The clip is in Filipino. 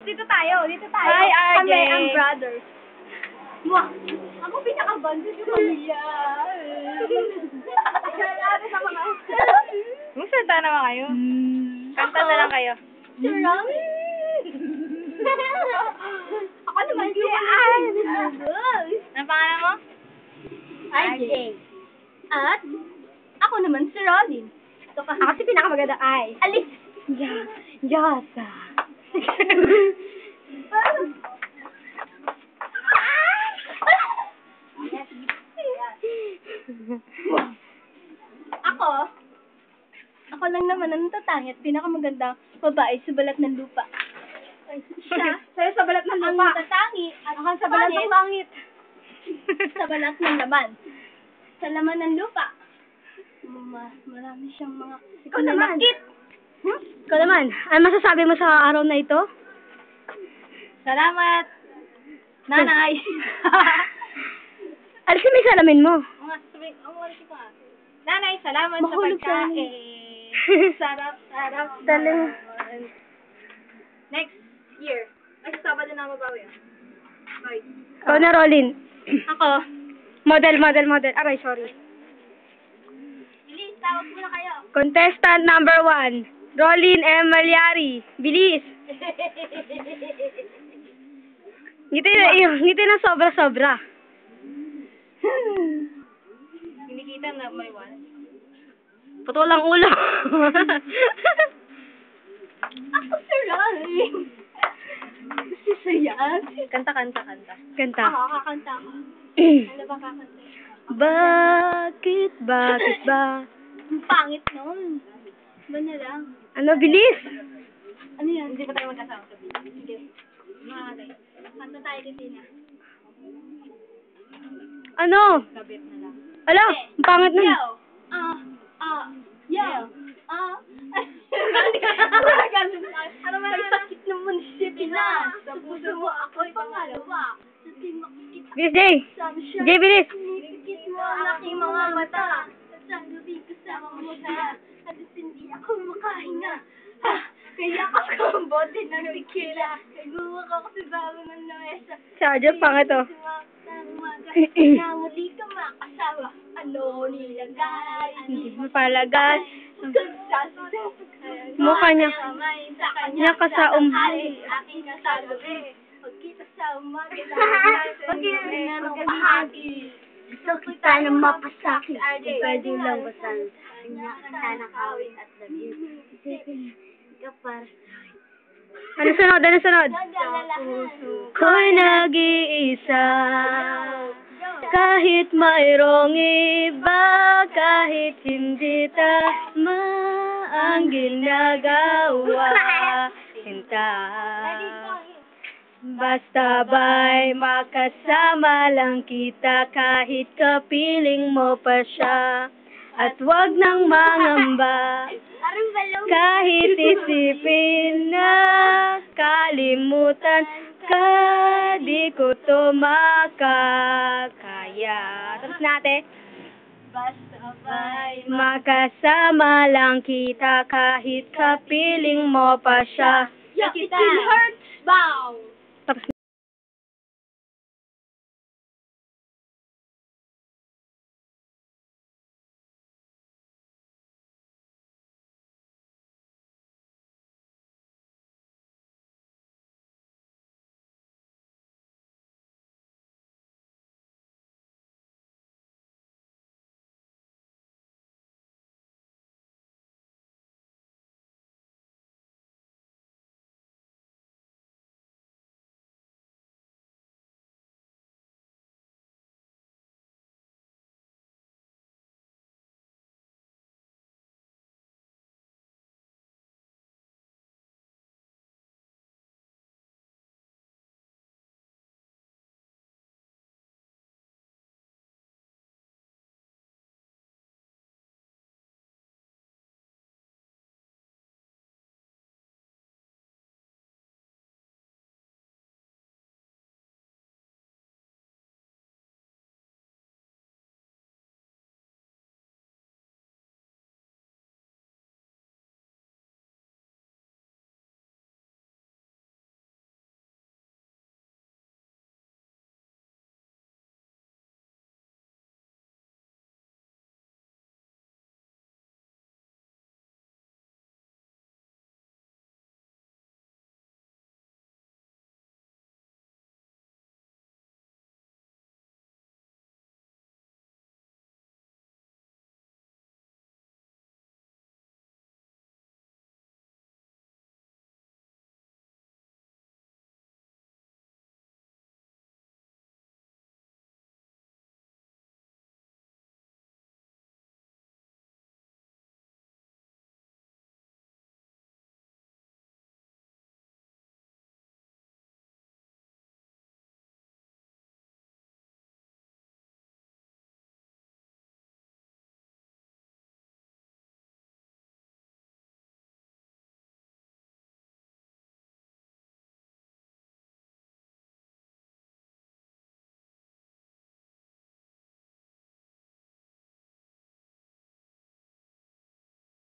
dito tayo. Hi, RJ. Kami ang brothers. Mwah! Ako pinaka-bonded yung pamilya. Sa mga... Magsalita naman kayo. Kanta na lang kayo. Sarang! Ako naman si Anne. Ano pangalan mo? RJ. At ako naman si Robin. Ako si pinakamaganda ay. Alis! Yasa. Ako lang naman ang natatangit, pinakamagandang babae sa balat ng lupa. Siya, Sa'yo sa balat ng ang lupa. natatangi at Ako sa balat ng langit. sa balat ng laman. Sa laman ng lupa. Marami siyang mga Ikaw naman. nanakit. Ikaw naman. Ano masasabi mo sa araw na ito? Salamat, nanay. Alisin mo yung salamin mo. Nanay, salamat Mahulog sa sa pagkain. Sarap. Taling. Next year. Ay, sa Sabado na mabawi. Bye. Ikaw na, Rolin. Ako. Model. Aray, sorry. Bilis, tawag muna kayo. Contestant number 1. Rolin M. Malyari. Bilis. Ngiti na sobra-sobra. Kinikita na may one. Putulang ulo. Ako si Rolling. Si Sayan. Kanta. Ako, kakanta ako. Ano ba kakanta? Bakit ba? Ang pangit nun. Ba na lang? Ano, bilis? Ano yan? Hindi pa tayo magkasama sa video. Sige. Mahalay. Kanta tayo din na. Ano? Kabit na lang. Ala, ang pangit nun. Yo! Yo! Ano ba yung sakit ng munisipyo na? Sa puso mo ako'y pangalawa. Sa tingin makikita Bilis, Jay. kasama siya. Jay, bilis. Pinipikit mo ang aking mga mata. At sa gabi kasama mo siya. At hindi ako makahinga. Kaya ako ang bote ng tequila. Nagbuwak ako sa bawang ng lamesa. Charger, pangit to. Na muli ka makasawa. Ano nilagay? Hindi mo palagay. Mukha niya. Niya ka sa Aking kasabi. Pagkita sa umaga. Pagkita ng bahagi. Gusto kita na mapasakit. Pwede lang basan. Kanya ka sana kawin at love you. Kapar. Ano sunod? Ko'y nag-iisa. Kahit mayroong iba, kahit hindi tama ang ginagawa, hinta. Basta ba'y makasama lang kita kahit kapiling mo pa siya. At wag nang mangamba, kahit isipin na kalimutan ka, di ko to makakaya. Tapos natin. Basta ba'y Makasama lang kita kahit kapiling mo pa siya. It hurts, bow!